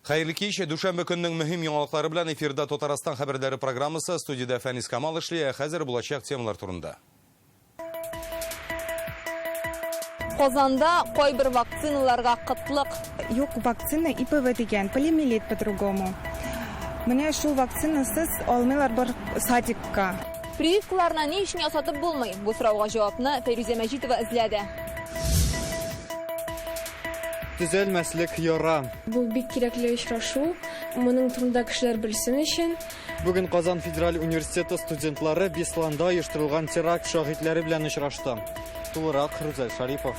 Хайырлы кеш, дүшәмбе көннең мөһим яңалыклары белән эфирда Татарстан хәбәрләре программасы, студияда Фәнис Камал эшли, хәзер булачак темалар турында. Казанда кайбер вакциналарга кытлык. Юк, вакцина ИПВ дигән, полиомиелит по-другому. Менә шул вакцинасыз алмыйлар бар садикка. Прививкаларны ни өчен ясатып булмый? Бу сорауга җавапны Фәрүзә Мәҗитова эзләде. Төзәлмәслек яра. Бу бик кирәкле очрашу. Моның турында кешеләр белсен өчен. Бүген Казан Федераль университеты студентлары Бесланда оештырылган теракт шаһитләре белән очрашты. Тулырак Рүзәл Шарипов.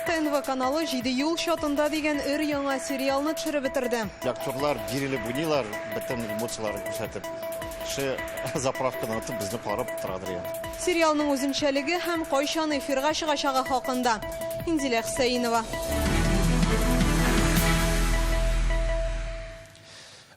ТНВ каналы 7 юл шатында дигән өр яңа сериалны төшереп бетерде. Актерлар бирелеп уйныйлар, бөтен эмоцияларын күрсәтеп. Кеше заправкадан атып безне карап торадыр. Сериалның үзенчәлеге һәм кайчан эфирга чыгачагы хакында. Инзилә Хусейнова.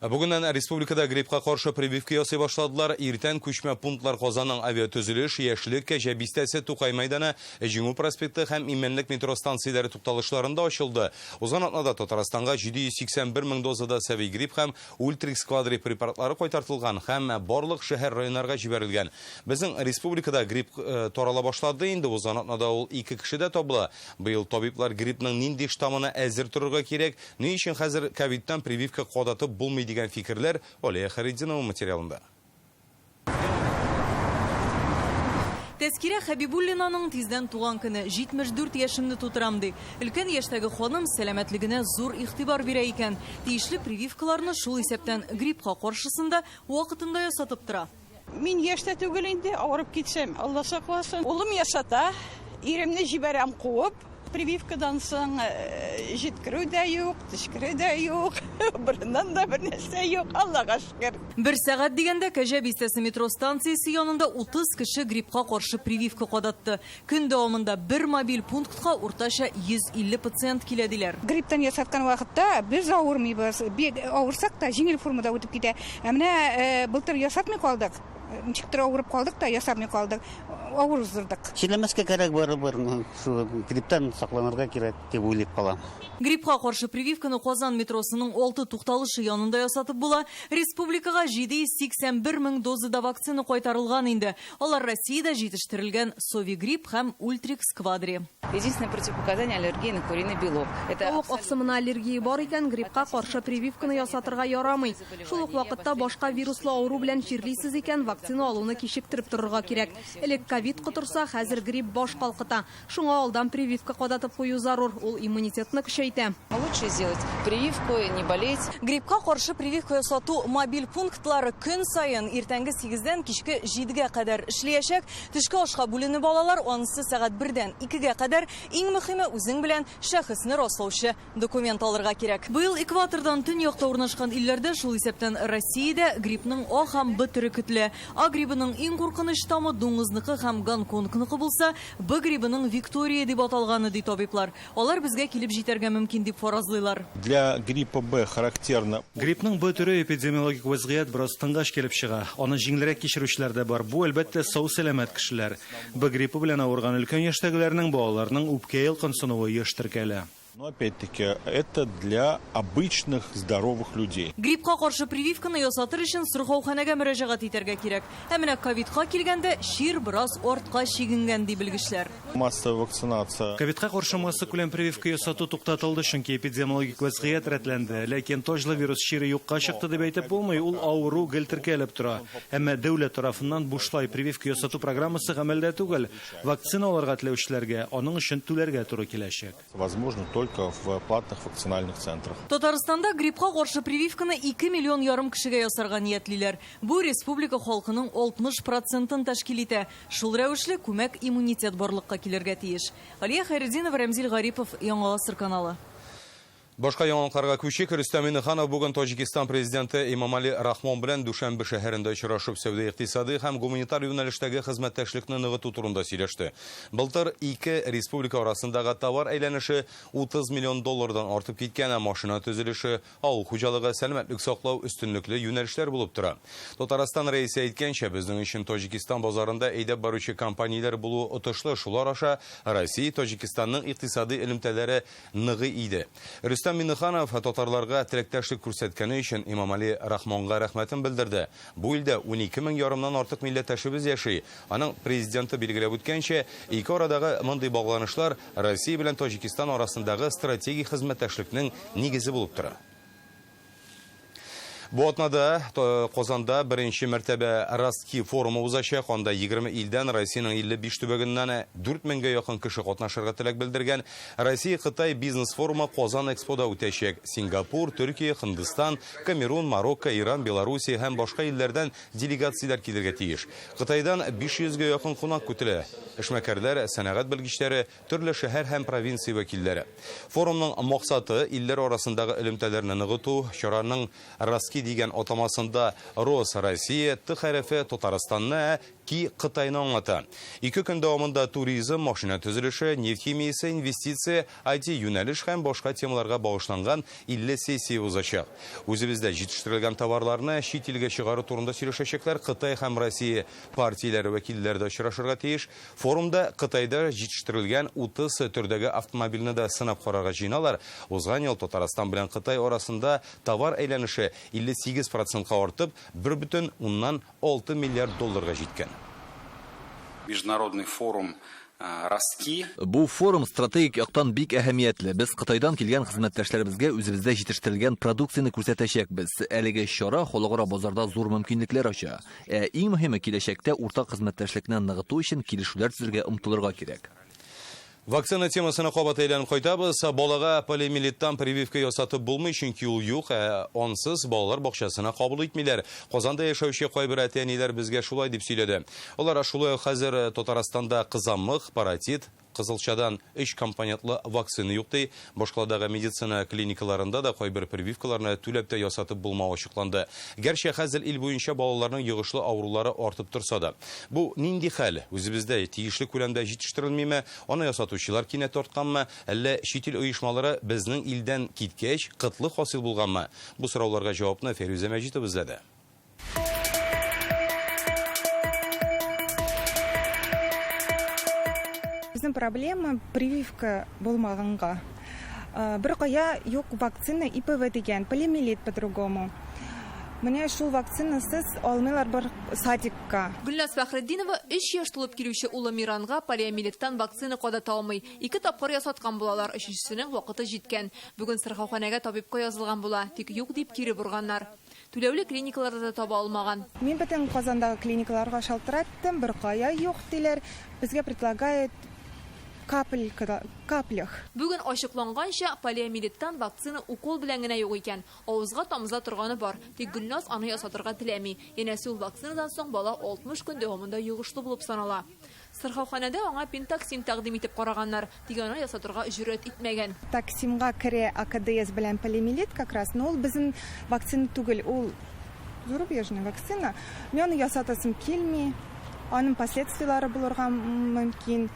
Бүгеннән республикада гриппка каршы прививка ясый башладылар. Иртән күчмә пунктлар Казанның авиатөзелеш, Яшьлек, Кәҗә бистәсе, Тукай мәйданы, Җиңү проспекты һәм Именлек метро станцияләре тукталышларында ачылды. Узган атнада Татарстанга 781 мең дозада сәви грипп һәм Ультрикс квадри препаратлары кайтартылган һәм барлык шәһәр районнарга җибәрелгән. Безнең республикада грипп тарала башлады инде. Узган атнада ул 2 кешедә табыла. Быел табиблар гриппның нинди штаммына әзер торырга кирәк, ни өчен хәзер ковидтан прививка кадатып булмый дигән фикерләр Олея Харидинова материалында. Тәскирә Хәбибуллинаның тиздән туган көне 74 яшемне тутырам ди. Өлкән яшьтәге ханым сәламәтлегенә зур игътибар бирә икән. Тиешле прививкаларны шул исәптән гриппка каршысында вакытында ясатып тора. Мин яшьтә түгел инде, авырып китсәм, Алла сакласын. Улым ясата, иремне җибәрәм куып. Прививкадан соң җиткерү дә юк, төшкерү дә юк, бернән дә бер нәрсә юк, Аллага шөкер. Бер сәгать дигәндә Кәҗә бистәсе метро станциясе янында 30 кеше гриппка каршы прививка кадатты. Көн дәвамында бер мобиль пунктка уртача 150 пациент килә диләр. Грипптан ясаткан вакытта без авырмыйбыз, авырсак та җиңел формада үтеп китә. Менә былтыр ясатмый калдык. Ничектер авырып калдык та ясамый калдык. Авырыздырдык. Чилемескә кирәк барыбер, шу грипптан сакланырга кирәк дип уйлап калам. Гриппка каршы прививканы Казан метросының 6 тукталышы янында ясатып була. Республикага 781 мең дозада вакцина кайтарылган инде. Алар Россиядә җитештерелгән Совигрипп һәм Ультрикс квадри. Единственное противопоказание — аллергия на куриный белок. Тавык аксымына аллергия бар икән, гриппка каршы прививканы ясатырга ярамый. Шул ук вакытта башка вируслы авыру белән чирлисез икән, вакцина алуны кичектереп торырга кирәк. Элек ковид котырса, хәзер грипп баш калкыта. Шуңа алдан прививка кадатып кую зарур. Ул иммунитетны көчәйтә. Лучше сделать прививку, не болеть. Гриппка каршы прививка ясату мобиль пунктлары көн сайын иртәнге 8-дән кичке 7-гә кадәр эшләячәк. Төшке ашка бүленеп алалар, анысы сәгать 1-дән 2-гә кадәр. Иң мөһиме үзең белән шәхесне раслаучы документ алырга кирәк. Быел экватордан төньякта урнашкан илләрдә, шул исәптән Россиядә гриппның А һәм Б төре көтелә. А грибының иң куркыныч штаммы дуңгызныкы һәм гонконгныкы булса, Б грибының Виктория дип аталганы ди табиблар. Алар безгә килеп җитәргә мөмкин дип фаразлыйлар. Для гриппа Б характерно. Гриппның Б төре эпидемиологик вазгыять бераз тыңгаш килеп чыга. Аны җиңелрәк кичерүчеләр дә бар. Бу әлбәттә сау сәламәт кешеләр. Б гриппы белән авырган өлкән яшьтәгеләрнең балаларының үпкә йолкынсынуы еш теркәлә. Но опять-таки это для обычных здоровых людей. Гриппка каршы прививканы ясатыр өчен сырхауханәгә мөрәҗәгать итәргә кирәк. Ә менә ковидка килгәндә шир бераз артка чигенгән ди белгечләр. Массовая вакцинация. Ковидка каршы масса күләм прививка ясату туктатылды, чөнки эпидемиологик вазгыять рәтләнде. Ләкин тоҗлы вирус шире юкка чыкты дип әйтеп булмый, ул авыру гел теркәлеп тора. Әмма дәүләт тарафыннан бушлай прививка ясату программасы гамәлдә түгел. Вакцина алырга теләүчеләргә аның өчен түләргә туры киләчәк. Возможно, только в платных вакцинальных центрах. Татарстанда гриппка каршы прививканы 2,5 миллион кешегә ясарга ниятлиләр. Бу республика халкының 60% тәшкил итә. Шул рәвешле күмәк иммунитет барлыкка килергә тиеш. Алия Хайрединова, Рәмзил Гарипов, Яңа Гасыр каналы. Башка яңалыкларга күчик. Рөстәм Миннеханов бүген Таҗикистан президенты Имамали Рахмон белән Душанбе шәһәрендә очрашып, сәүдә-икътисади һәм гуманитар юнәлештәге хезмәттәшлекне ныгыту турында сөйләште. Былтыр ике республика арасындагы товар әйләнеше 30 миллион доллардан артып киткән, машина төзелеше, авыл хуҗалыгы, сәламәтлек саклау өстенлекле юнәлешләр булып тора. Татарстан рәисе әйткәнчә, безнең өчен Таҗикистан базарында әйдәп баручы компанияләр булу отышлы. Шулар аша Россия Таҗикистанның икътисади элемтәләре ныгый иде. Рөстәм Миннеханов татарларга теләктәшлек күрсәткәне өчен Имамали Рахмонга рәхмәтен белдерде. Бу илдә 12 мең ярымнан артык милләттәшебез яши. Аның президенты билгеләп үткәнчә, ике арадагы мондый багланышлар Россия белән Таҗикистан арасындагы стратегик хезмәттәшлекнең нигезе булып тора. Бу атнада Казанда беренче мәртәбә Ростки форумы узачак. Анда 20 илдән Россиянең 55 төбәгеннән 4 меңгә якын кеше катнашырга теләк белдергән. Россия-Кытай бизнес форумы Казан экспода үтәчәк. Сингапур, Төркия, Һиндстан, Камерун, Марокко, Иран, Белоруссия һәм башка илләрдән делегацияләр килергә тиеш. Кытайдан 500гә якын кунак көтелә. Эшмәкәрләр, сәнәгать белгечләре, төрле шәһәр һәм провинция вәкилләре. Форумның максаты илләр арасындагы элемтәләрне ныгыту, чараның Ростки дигән атамасында Рос Россия, Т хәрефе Татарстанны, Ки Кытайны аңлата. 2 көн дәвамында туризм, машина төзелеше, нефть химиясе, инвестиция, IT юнәлеш һәм башка темаларга багышланган 50 сессия узачак. Үзебездә җитештерелгән товарларны чит илгә чыгару турында сөйләшәчәкләр. Кытай һәм Россия партияләре вәкилләре дә очрашырга тиеш. Форумда Кытайда җитештерелгән 30 төрдәге автомобильне дә сынап карарга җыйналар. Узган ел Татарстан белән Кытай арасында товар әйләнеше 58%-ка артып, 1,6 миллиард долларга җиткән. Международный форум Ростки. Бу форум стратегик яктан бик әһәмиятле. Без Кытайдан килгән хезмәттәшләребезгә үзебездә җитештерелгән продукцияне күрсәтәчәкбез. Әлеге чара халыкара базарда зур мөмкинлекләр ача. Иң мөһиме, киләчәктә уртак хезмәттәшлекне ныгыту өчен килешүләр төзергә омтылырга кирәк. Вакцина темасына кабат әйләнеп кайтабыз. Балага полиомиелиттан прививка ясатып булмый, чөнки ул юк, онсыз балалар бакчасына кабул итмиләр. Казанда яшәүче кайбер әтәниләр безгә шулай дип сөйләде. Алар шулай хәзер Татарстанда кызамык, паротит, кызылчадан 3 компонентлы вакцина юк ди. Башкаладагы медицина клиникаларында да кайбер прививкаларны түләп тә ясатып булмау ачыкланды. Гәрчә хәзер ил буенча балаларның йогышлы авырулары артып торса да. Бу нинди хәл? Үзебездә тиешле күләмдә җитештерелмиме? Аны ясатучылар кинәт артканмы? Әллә чит ил оешмалары безнең илдән киткәч кытлы хасил булганмы? Бу сорауларга җавапны Фәрүзә Мәҗитов эзләде. Проблема прививка булмаганга. Бер кая юк вакцина ИПВ дигән, полиомиелит по-другому. Менә шул вакцинасыз алмыйлар бер садикка. Гөлназ Фәхретдинова 3 яшь тулып килүче улы Миранга полиомиелиттан вакцина кадата алмый. 2 тапкыр ясаткан булалар, өченчесенең вакыты җиткән. Бүген сырхауханәгә табибка язылган була, тик юк дип кире бурганнар. Түләүле клиникаларда да таба алмаган. Мин бөтен Казандагы клиникаларга шалтыраттым, бер кая юк диләр. Безгә предлагает каплях. Бүген ачыкланганча полиомиелиттан вакцина укол белән генә юк икән. Авызга тамыза торганы бар. Тик Гөлназ аны ясатырга теләми. Янәсе ул вакцинадан соң бала 60 көн дәвамында йогышлы булып санала. Сырхауханәдә аңа Пентаксим тәкъдим итеп караганнар. Тик аны ясатырга җөрьәт итмәгән. Таксимга керә АКДС белән полиомиелит как раз, но ул безнең вакцина түгел, ул зарубежный вакцина. Мен аны ясатасым килми. Аның последствиялары булырга мөмкин.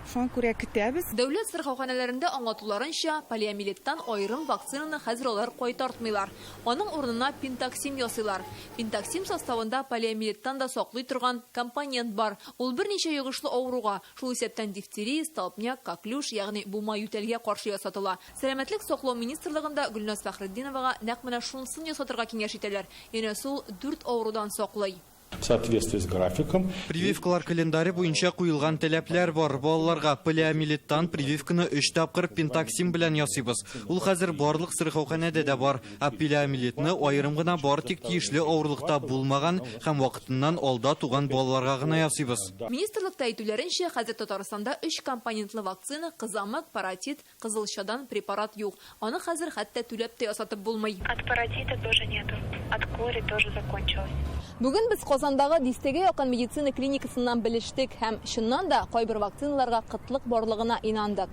Шуңа күрә көтәбез. Дәүләт сырхауханәләрендә аңлатуларынча, полиомиелиттан айрым вакцинаны хәзер алар кайтартмыйлар. Аның урынына Пентаксим ясыйлар. Пентаксим составында полиомиелиттан да саклый торган компонент бар. Ул берничә йогышлы авыруга, шул исәптән дифтерия, столбняк, коклюш, ягъни бума ютәлгә каршы ясатыла. Сәламәтлек саклау министрлыгында Гөлназ Фәхретдиновага нәкъ менә шунысын ясатырга киңәш итәләр. Янәсе ул 4 авырудан саклый. В соответствии с графиком. Прививкалар календаре буенча куелган таләпләр бар. Балаларга полиомиелиттан прививканы 3 тапкыр Пентаксим белән ясыйбыз. Ул хәзер барлык сырхауханәдә дә бар. Полиомиелитны айрым гына бар, тик тиешле авырлыкта булмаган һәм вакытыннан алда туган балаларга гына ясыйбыз. Министрлыкта әйтүләренчә, хәзер Татарстанда 3 компонентлы вакцина, кызамык, паротит, кызылчадан препарат юк. Аны хәзер хәтта түләп тә ясатып булмый. От паротита тоже нету. От кори тоже закончилось. Бүген без Казандагы дистәгә якын медицина клиникасыннан белештек һәм чыннан да кайбер вакциналарга кытлык барлыгына инандык.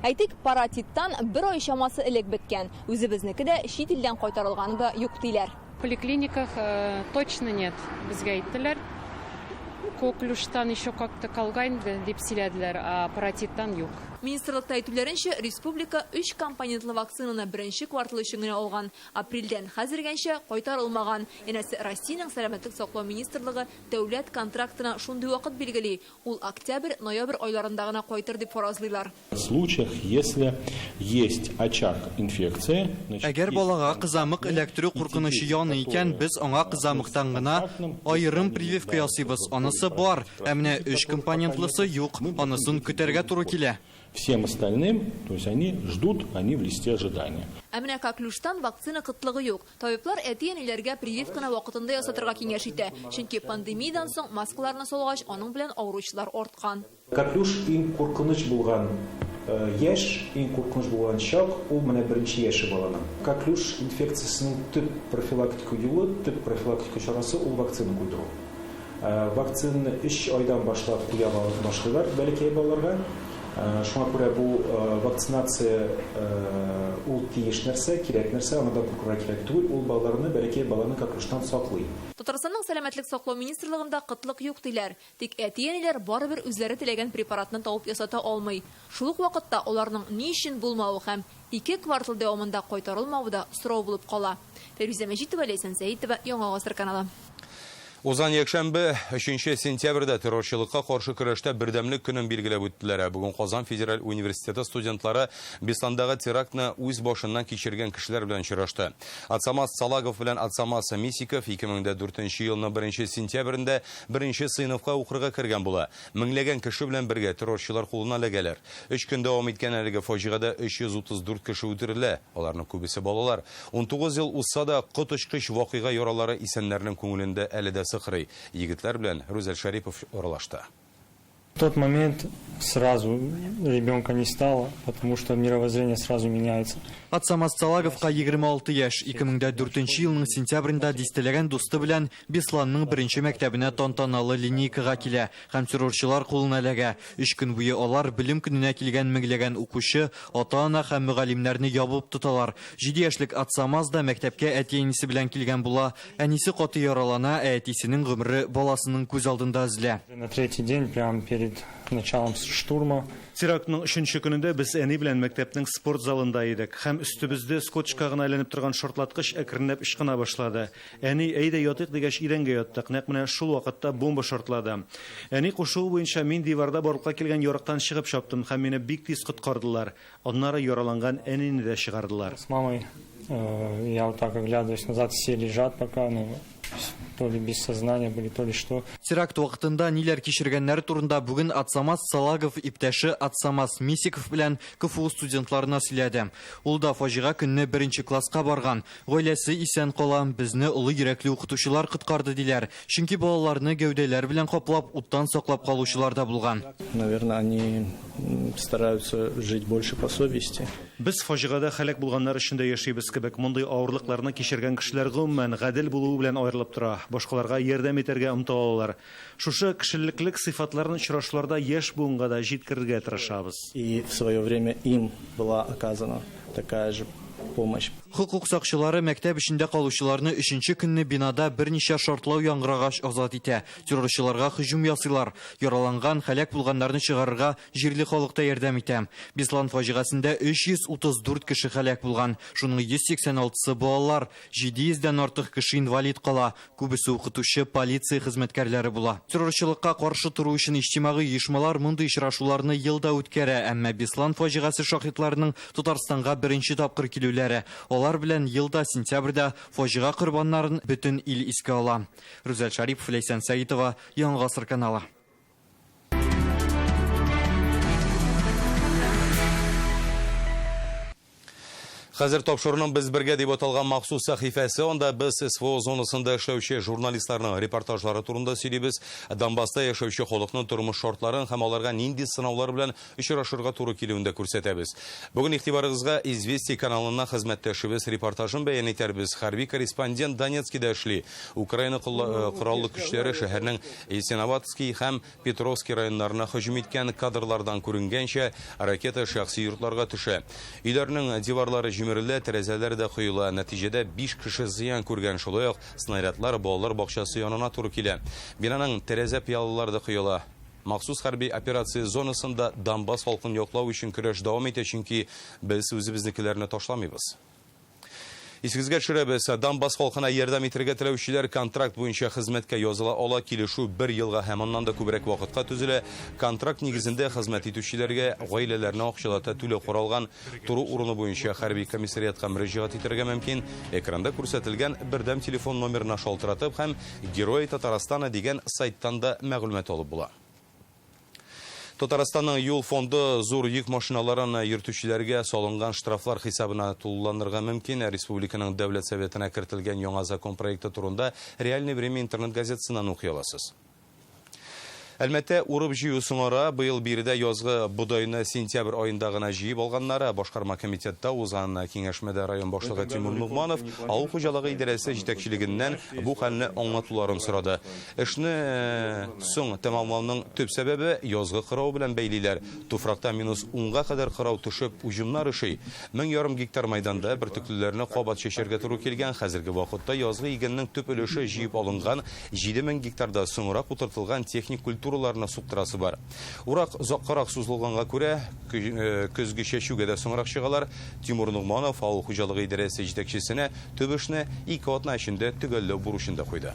Әйтик, паратиттан бір ай шамасы элек беткән. Үзебезнеке дә чит илдән кайтарылганы да юк диләр. В поликлиниках точно нет, безгә әйттеләр. Коклюштан еще как-то калган дип сөйләделәр, а паратиттан юк. Министрлыкта әйтүләренчә, республика 3 компонентлы вакцинаны беренче квартал өчен генә алган. Апрельдән хәзергәнчә кайтарылмаган. Янәсе Россиянең сәламәтлек саклау министрлыгы дәүләт контрактына шундый вакыт билгели. Ул октябрь-ноябрь айларында гына кайтыр дип фаразлыйлар. В случаях, если есть очаг инфекции, Әгәр балага кызамык эләктерү куркынышы яны икән, без аңа кызамыктан гына айрым прививка ясыйбыз. Анысы бар, ә менә 3 компонентлысы юк. Анысын көтәргә туры килә. всем остальным, то есть они ждут, они в листе ожидания. Әмінә коклюштан вакцина кытлыгы юк. Табиблар әтиәниләргә прививканы вакытында ясатырга киңәш итә. Чөнки пандемиядан соң маскаларны салгач, аның белән авыручылар арткан. Коклюш иң куркыныч булган яшь, иң куркыныч булган чак, ул менә беренче яше баланың. Коклюш инфекциясының төп профилактика юлы, төп профилактика чарасы ул вакцина куйдыру. Вакцинаны 3 айдан башлап куя башлыйлар бәләкәй балаларга. Шуңа күрә бу вакцинация ул тиеш нәрсә, кирәк нәрсә, анадан куркырга кирәк түгел, ул балаларны бәләкәй баланы коклюштан саклый. Татарстанның сәламәтлек саклау министрлыгында кытлык юк диләр. Тик әтиәниләр барыбер үзләре теләгән препаратны табып ясата алмый. Шул ук вакытта аларның ни өчен булмавы һәм 2 квартал дәвамында кайтарылмавы да сорау булып кала. Фәрүзә Мәҗитова, Ләйсән Сәитова, Яңа Гасыр каналы. Узан якшәмбе 3 сентябрьдә террорчылыкка каршы көрәштә бердәмлек көнен билгеләп үттеләр. Бүген Казан федераль университеты студентлары Бесландагы терактны үз башыннан кичергән кешеләр белән очрашты. Атсамас Салагов белән Атсамас Мисиков 2004 елның 1 сентябрендә 1 сыйныфка укырга кергән була. Меңләгән кеше белән бергә террорчылар кулына эләгәләр. 3 көн дәвам иткән әлеге фаҗигада 334 кеше үтерелә. Аларның күбесе балалар. 19 ел узса да коточкыч вакыйга яралары исәннәрнең күңелендә әле дә сыхрый. Егетләр белән Рүзәл Шарипов оралашты. В тот момент сразу ребенка не стало, потому что мировоззрение сразу меняется. Атсамас Салаговка 26 яшь, 2004 елның сентябрендә дистәләгән дусты белән Бесланның 1 мәктәбенә тантаналы линейкага килә. Һәм террорчылар кулына эләгә. 3 көн буе алар белем көненә килгән меңләгән укучы, ата-ана һәм мөгаллимнәрне ябып тоталар. 7 яшьлек Атсамас да мәктәпкә әти-әнисе белән килгән була. Әнисе каты яралана, әтисенең гомере баласының күз алдында үзлә. На третий день, прямо перед началом штурма, терактның 3-нче көнендә без әни белән мәктәпнең спорт залында идек. Һәм өстебездә скотчка гына әйләнеп торган шартлаткыч әкренләп ычкына башлады. Әни, әйдә ятыйк дигәч идәнгә яттык. Нәкъ менә шул вакытта бомба шартлады. Әни кушуы буенча мин диварда барлыкка килгән ярыктан чыгып чаптым һәм мине бик тиз коткардылар. Аннары яраланган әнине дә чыгардылар. С мамой я вот так оглядываюсь назад, все лежат пока, то ли без сознания были, то ли что. Теракт вакытында ниләр кичергәннәре турында бүген Атсамас Салагов иптәше Атсамас Мисиков белән КФУ студентларына сөйләде. Ул да фаҗига көнне 1 класска барган. Гаиләсе исән кала, безне улы йөрәкле укытучылар коткарды диләр. Чөнки балаларны гәүдәләр белән каплап, уттан саклап калучылар да булган. Наверное, они стараются жить больше по совести. Без фаҗигада һәлак булганнар өчен дә яшибез кебек, мондый авырлыкларны кичергән кешеләр гомумән гадел булуы белән аерылып тора. Башкаларга ярдәм итәргә омтылалар. Шушы кешелеклек сыйфатларын очрашларда яшь буынга да җиткерергә тырышабыз. И в свое время им была оказана такая же помощь. Хукук сакчылары мәктәп эчендә калучыларны 3-нче көнне бинада берничә шартлау яңгырагач азат итә. Террорчыларга һөҗүм ясыйлар. Яраланган, һәлак булганнарны чыгарырга җирле халыкта ярдәм итә. Беслан фаҗигасында 334 кеше һәлак булган. Шуның 186-сы балалар, 700-дән артык кеше инвалид кала. Күбесе укытучы, полиция хезмәткәрләре була. Террорчылыкка каршы туру өчен иҗтимагый оешмалар мондый очрашуларны елда үткәрә, әмма Беслан фаҗигасы шаһитларының Татарстанга 1-нче тапкыр килүләре. Алар белән елда сентябрьдә фаҗига корбаннарын бөтен ил искә ала. Рүзәл Шарипов, Ләйсән Сәитова, Яңа Гасыр каналы. Хәзер тапшыруның без бергә дип аталган махсус сәхифәсе, онда без СВО зонасында эшләүче журналистларның репортажлары турында сөйлибез. Донбасста яшәүче халыкның тормыш шартларын һәм аларга нинди сынаулар белән очрашырга туры килүен дә күрсәтәбез. Бүген игътибарыгызга Известия каналына хезмәттәшебез репортажын бәян итәрбез. Хәрби корреспондент Донецкида эшли. Украина кораллы көчләре шәһәрнең Ясиноватский һәм Петровский районнарына һөҗүм иткән кадрлардан күренгәнчә, ракета шәхси йортларга төшә. Өйләрнең диварлары җимерелә, тәрәзәләр дә коела. Нәтиҗәдә 5 кеше зыян күргән, шулай ук снарядлар балалар бакчасы янына туры килә. Бинаның тәрәзә пыялалары да коела. Махсус хәрби операция зонасында Донбасс халкын яклау өчен көрәш дәвам итә, чөнки без үзебезнекеләрне ташламыйбыз. Исегезгә төшерәбез, Донбасс халкына ярдәм итәргә теләүчеләр контракт буенча хезмәткә языла ала, килешү 1 елга һәм аннан да күбрәк вакытка төзелә. Контракт нигезендә хезмәт итүчеләргә гаиләләренә акчалата түләү каралган, туры урыны буенча хәрби комиссариатка мөрәҗәгать итәргә мөмкин. Экранда күрсәтелгән бердәм телефон номерына шалтыратып һәм Герой Татарстана дигән сайттан да мәгълүмат алып була. Татарстанның юл фонды зур йөк машиналарын йөртүчеләргә салынган штрафлар хисабына тулыланырга мөмкин. Республиканың дәүләт советына кертелгән яңа закон проекты турында Реальное время интернет газетасыннан укый аласыз. Әлмәттә урып җыю соңара быел биредә язгы будайны сентябрь аенда гына җыеп алганнары башкарма комитетта узган киңәшмәдә район башлыгы Тимур Нугманов авыл хуҗалыгы идарәсе җитәкчелегеннән бу хәлне аңлатуларын сорады. Эшне соң тәмамлауның төп сәбәбе язгы кырау белән бәйлиләр. Туфракта -10-га кадәр кырау төшеп, уҗымнар иши. 1000 гектар мәйданда бөртеклеләрне кабат чәчәргә туры килгән. Хәзерге вакытта язгы игеннең төп өлеше җыеп алынган, 7000 гектарда соңрак утыртылган техник культураларына суктырасы бар. Урак озаккарак сузылганга күрә, көзге чәчүгә дә соңрак чыгалар. Тимур Нугманов авыл хуҗалыгы идарәсе җитәкчесенә төп эшне 2 атна эчендә төгәлләү бурычында куйды.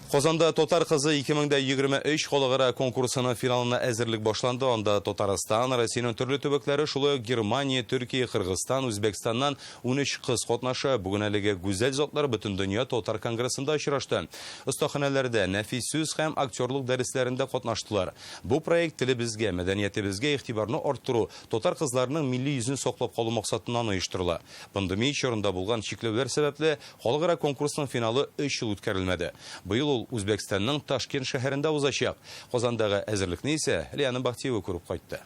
Казанда Татар кызы 2023 халыкара конкурсының финалына әзерлек башланды. Анда Татарстан, Россиянең төрле төбәкләре, шулай Германия, Төркия, Кыргызстан, Үзбәкстаннан 13 кыз катнаша. Бүген әлегә гүзәл затлар бөтен дөнья татар конгрессында очрашты. Остаханәләрдә нәфис сүз һәм актерлык дәресләрендә катнаштылар. Бу проект телебезгә, мәдәниятебезгә игътибарны арттыру, татар кызларының милли йөзен саклап калу максатыннан оештырыла. Пандемия чорында булган чикләүләр сәбәпле халыкара конкурсның финалы 3 ел үткәрелмәде. Быел Үзбәкстанның Ташкент шәһәрендә узачак. Казандагы әзерлекне исә Лияна Бахтиева күреп кайтты.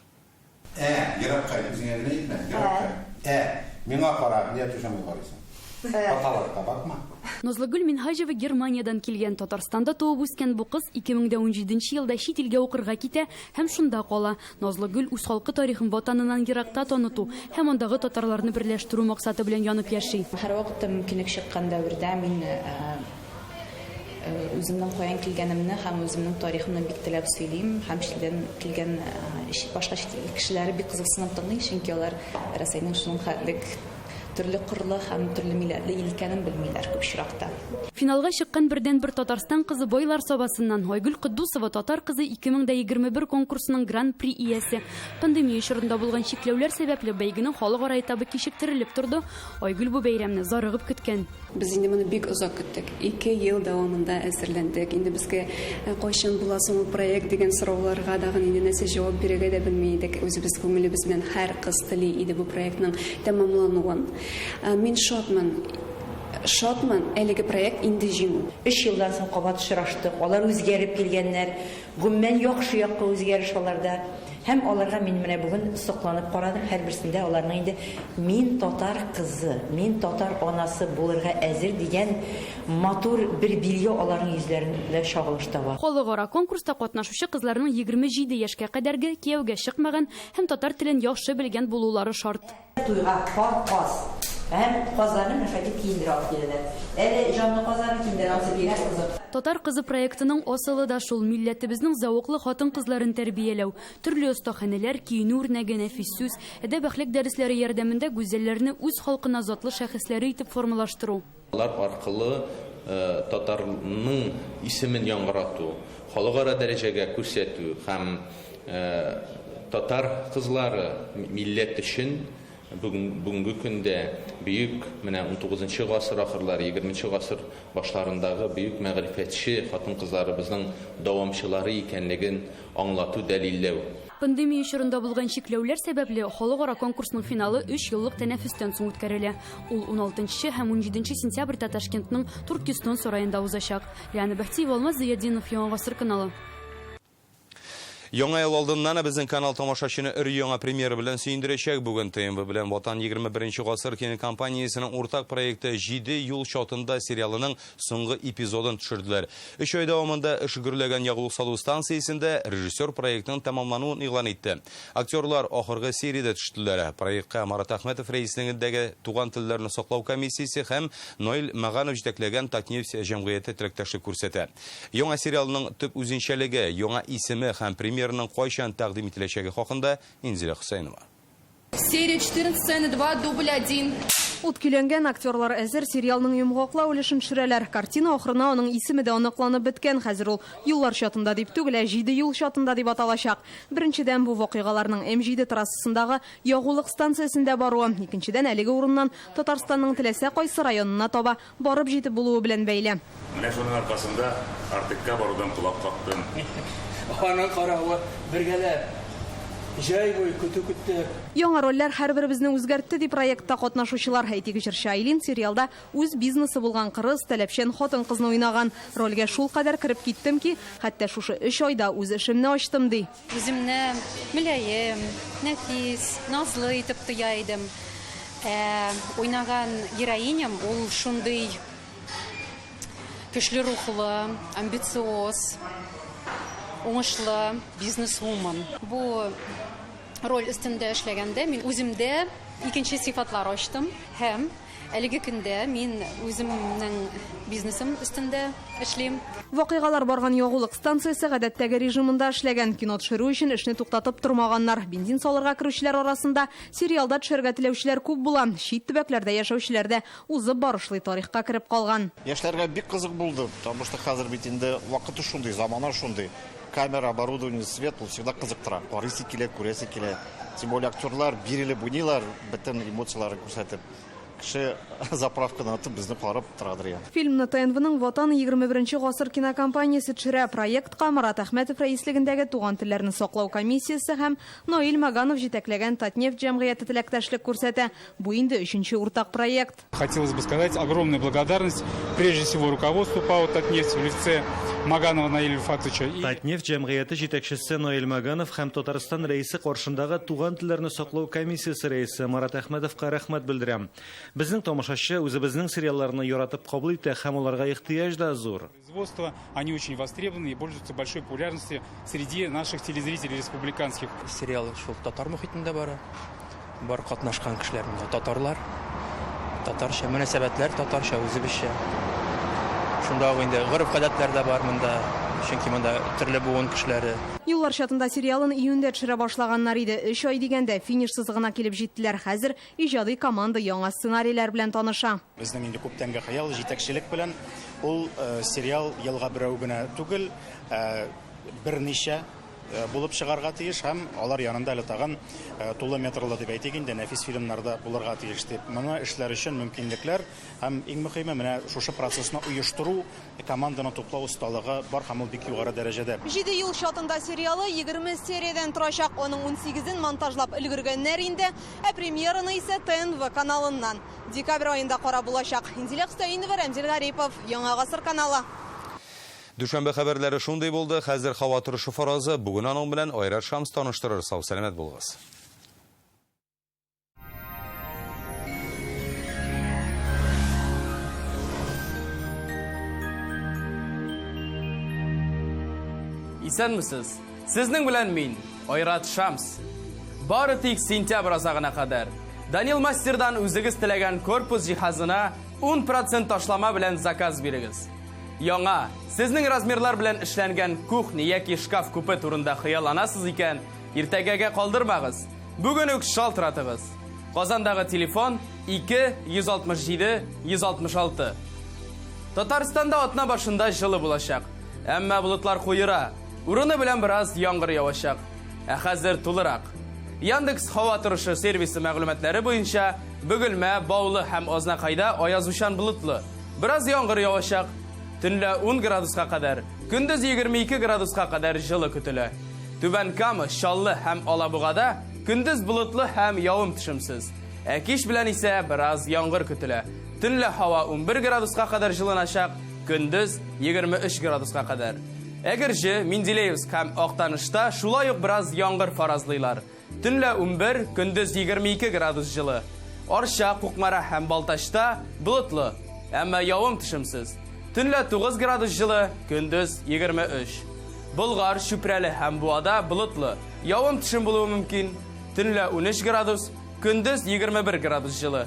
Еракка үзеңә генә әйтмә, еракка. Миңа карап, нигә төшәмәй карыйсың? Фотоларга бакма. Назлыгүл Минхаҗева Германиядән килгән. Татарстанда туып үскән бу кыз 2017 елда чит илгә укырга китә һәм шунда кала. Назлыгүл үз халкы тарихын ватанынан еракта таныту һәм андагы татарларны берләштерү максаты белән янып яши. Һәр вакытта мөмкинлек чыккан дәвердә мин үземнең каян килгәнемне һәм үземнең тарихымны бик теләп сөйлим. Һәм читтән килгән башка кешеләр бик кызыксынып тыңлый, чөнки алар Россиянең шуның хәтлек төрле кырлы һәм төрле милләтле икәнен белмиләр күп чиракта. Финалга чыккан бердән-бер Татарстан кызы Бойлар сабасыннан Айгөл Кыддусова татар кызы 2021 конкурсының гран-при иясе. Пандемия чорында булган чикләүләр сәбәпле бәйгенең халыкара этабы кичектерелеп торды. Айгөл бу бәйрәмне зарыгып көткән. Без инде моны бик озак көттек. 2 ел дәвамында әзерләндек. Инде безгә кайчан була соң проект дигән сорауларга да инде нәрсә җавап бирергә дә белмидек. Үзебез күңелебез белән һәр кыз тели иде бу проектның тәмамлануын. Мин шатман, әлеге проект инде җиңү. 3 елдан соң кабат очраштык. Алар үзгәреп килгәннәр. Гомумән яхшы якка үзгәреш аларда. Һәм аларга мин менә бүген сокланып карадым. Һәр берсендә аларның инде мин татар кызы, мин татар анасы булырга әзер дигән матур бер билге аларның йөзләрендә чагылыш таба. Халыкара конкурста катнашучы кызларның 27 яшькә кадәрге кияүгә чыкмаган һәм татар телен яхшы белгән булулары шарт. Туйга каз һәм казларны мәшәкать киендерә алып киләләр. Әле җанлы казларны киендерә алып бирә кызык. Татар кызы проектының асылы да шул милләтебезнең зауыклы хатын-кызларын тәрбияләү. Төрле остаханәләр, киенү үрнәге, нәфис сүз, әдәп-әхлак дәресләре ярдәмендә гүзәлләрне үз халкына затлы шәхесләре итеп формалаштыру. Алар аркылы татарның исемен яңгырату, халыкара дәрәҗәгә күрсәтү һәм татар кызлары милләт өчен бүгенге көндә бөек менә 19-нчы гасыр ахырлары, 20-нчы гасыр башларындагы бөек мәгърифәтче хатын-кызларыбызның дәвамчылары икәнлеген аңлату, дәлилләү. Пандемия чорында булган чикләүләр сәбәпле халыкара конкурсның финалы 3 еллык тәнәфестән соң үткәрелә. Ул 16 һәм 17 сентябрьдә Ташкентның Туркестан сараенда узачак. Яны Бәхтиев Алмаз Зыяддинов, Яңа гасыр каналы. Яңа ел алдыннан безнең канал тамашачыны өр-яңа премьера белән сөендерәчәк. Бүген ТМВ белән Ватан 21 гасыр кинокомпаниясының уртак проекты 7 юл чатында сериалының соңгы эпизодын төшерделәр. 3 ай дәвамында эш гөрләгән ягулык салу станциясендә режиссер проектның тәмамлануын игълан итте. Актерлар ахыргы сериядә төштеләр. Проектка Марат Әхмәтов рәислегендәге туган телләрне саклау комиссиясе һәм Ноэль Маганов җитәкләгән Татнефть җәмгыяте теләктәшлек күрсәтә. Яңа сериалның төп үзенчәлеге, яңа исеме һәм премьерның кайчан тәкъдим ителәчәге хакында Инзилә Хөсәйнова. Серия 14, сцена 2, дубль 1. Ут көйләнгән актерлар әзер сериалның йомгаклау өлешен төшерәләр. Картина ахырына аның исеме дә аныкланып беткән. Хәзер ул юллар чатында дип түгел, 7 юл чатында дип аталачак. Беренчедән бу вакыйгаларның М7 трассасындагы ягулык станциясендә баруы, икенчедән әлеге урыннан Татарстанның теләсә кайсы районына таба барып җитеп булуы белән бәйле. Менә шуның аркасында Артекка барудан кулап каптым. Аның каравы бергәләп җай буй көтү. Яңа рольләр һәрберебезне үзгәртте дип проектта катнашучылар. Әйтик, Шайлин сериалда үз бизнесы булган кырыс, таләпчән хатын-кызны уйнаган. Рольгә шул кадәр кирип киттем ки, хәтта шушы 3 айда үз эшемне ачтым ди. Үземне мөлаем, нәфис, назлы итеп тоя идем. Уйнаган героиням ул шундый көчле рухлы, амбициоз, уңышлы бизнесвумен. Бу роль өстендә эшләгәндә мин үземдә икенче сыйфатлар ачтым һәм әлеге көндә мин үземнең бизнесым өстендә эшлим. Вакыйгалар барган ягулык станциясе гадәттәге режимында эшләгән. Кино төшерү өчен эшне туктатып тормаганнар. Бензин салырга керүчеләр арасында сериалда төшәргә теләүчеләр күп була. Чит төбәкләрдә яшәүчеләр дә узып барышлый тарихка кереп калган. Яшьләргә бик кызык булды, потому что хәзер бит инде вакыты шундый, замана шундый. Камера, оборудование, свет, ул всегда кызыктыра. Карыйсы килә, күрәсе килә. Тем более актерлар бирелеп уйныйлар, бөтен эмоцияларын күрсәтеп. Кеше заправкадан атып безне карап торадыр. Фильмны ТНВның Ватан 21 гасыр кинокомпаниясе төшерә. Проектка Марат Әхмәтов рәислегендәге туган телләрне саклау комиссиясе һәм Ноэль Маганов җитәкләгән Татнефть җәмгыяте теләктәшлек күрсәтә. Бу инде 3нче уртак проект. Хотелось бы сказать огромную благодарность прежде всего руководству ПАО Татнефть в лице Маганова Ноэля Рифатовича. Татнефть җәмгыяте җитәкчесе Ноэль Маганов һәм Татарстан рәисе каршындагы туган телләрне саклау комиссиясе рәисе Марат Әхмәтовка рәхмәт белдерәм. Безнең тамашачы үзебезнең сериалларны яратып кабул итә һәм аларга ихтыяҗ да зур. Производство, они очень востребованы и пользуются большой популярностью среди наших телезрителей республиканских. Сериал шул татар мөхитендә бара. Бар катнашкан кешеләр монда татарлар. Татарча мөнәсәбәтләр, татарча үзебезчә. Шунда инде гырыф-гадәтләр дә бар монда. Чөнки монда төрле буын кешеләре. Юллар чатында сериалын июньдә төшерә башлаганнар иде. 3 ай дигәндә финиш сызыгына килеп җиттеләр. Хәзер иҗади команда яңа сценарийлар белән таныша. Безнең инде күптәнге хыял җитәкчелек белән ул сериал елга берәү генә түгел, берничә булып чыгарга тиеш һәм алар янында әле тагын тулы метрлы дип әйтик инде нәфис фильмнарда булырга тиеш дип. Моны эшләр өчен мөмкинлекләр һәм иң мөһиме менә шушы процессны оештыру, команданы туплау осталыгы бар һәм ул бик югары дәрәҗәдә. 7 ел чатында сериалы 20 сериядән торачак. Аның 18-ен монтажлап өлгергәннәр инде, премьераны исә ТНВ каналыннан декабрь аенда карап булачак. Инзилә Хөсәйнова, Рамзил Гарипов, Яңа гасыр каналы. Дүшәмбе хәбәрләре шундый булды. Хәзер һава торышы фаразы. Бүген аның белән Айрат Шамс таныштырыр. Сау сәламәт булыгыз. Исәнмесез? Сезнең белән мин, Айрат Шамс. Бары тик сентябрь азагына кадәр Данил Мастердан үзегез теләгән корпус җиһазына 10% ташлама белән заказ бирегез. Яңа, сезнең размерлар белән эшләнгән кухня яки шкаф купе турында хыялланасыз икән, иртәгәгә калдырмагыз. Бүген үк шалтыратыгыз. Казандагы телефон 2-167-166. Татарстанда атна башында җылы булачак. Әмма болытлар куера. Урыны белән бераз яңгыр явачак. Хәзер тулырак. Яндекс һава торышы сервисы мәгълүматлары буенча Бөгелмә, Баулы һәм Азнакайда аязучан болытлы. Бераз яңгыр явачак. Төнлә 10 градуска кадәр, көндез 22 градуска кадәр җылы көтелә. Түбән Кама, Шаллы һәм Алабугада көндез болытлы һәм явым төшемсез. Кич белән исә бераз яңгыр көтелә. Төнлә һава 11 градуска кадәр җылыначак, көндез 23 градуска кадәр. Әгерҗе, Менделеевск һәм Актанышта шулай ук бераз яңгыр фаразлыйлар. Төнлә 11, көндез 22 градус җылы. Арча, Кукмара һәм Балтачта болытлы, әмма явым төшемсез. Төнлә 9 градус җылы, көндез 23. Болгар, Шүпрәле һәм Буада болытлы, явым төшем булуы мөмкин. Төнлә 13 градус, көндез 21 градус җылы.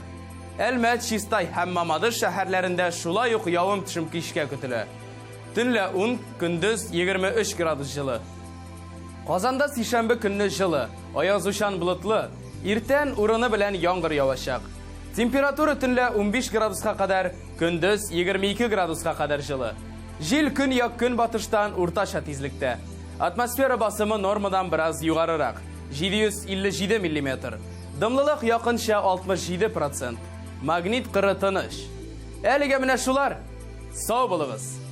Әлмәт, Чистай һәм Мамадыш шәһәрләрендә шулай ук явым төшем кичкә көтелә. Төнлә 10, көндез 23 градус җылы. Казанда сишәмбе көнне җылы, аязучан болытлы, иртән урыны белән яңгыр явачак. Температура төнлә 15 градуска кадәр, көндез 22 градуска кадәр җылы. Җил көньяк көнбатыштан уртача тизлектә. Атмосфера басымы нормадан бераз югарырак, 757 мм. Дымлылык якынча 67%. Магнит кыры тыныч. Әлегә менә шулар. Сау булыгыз.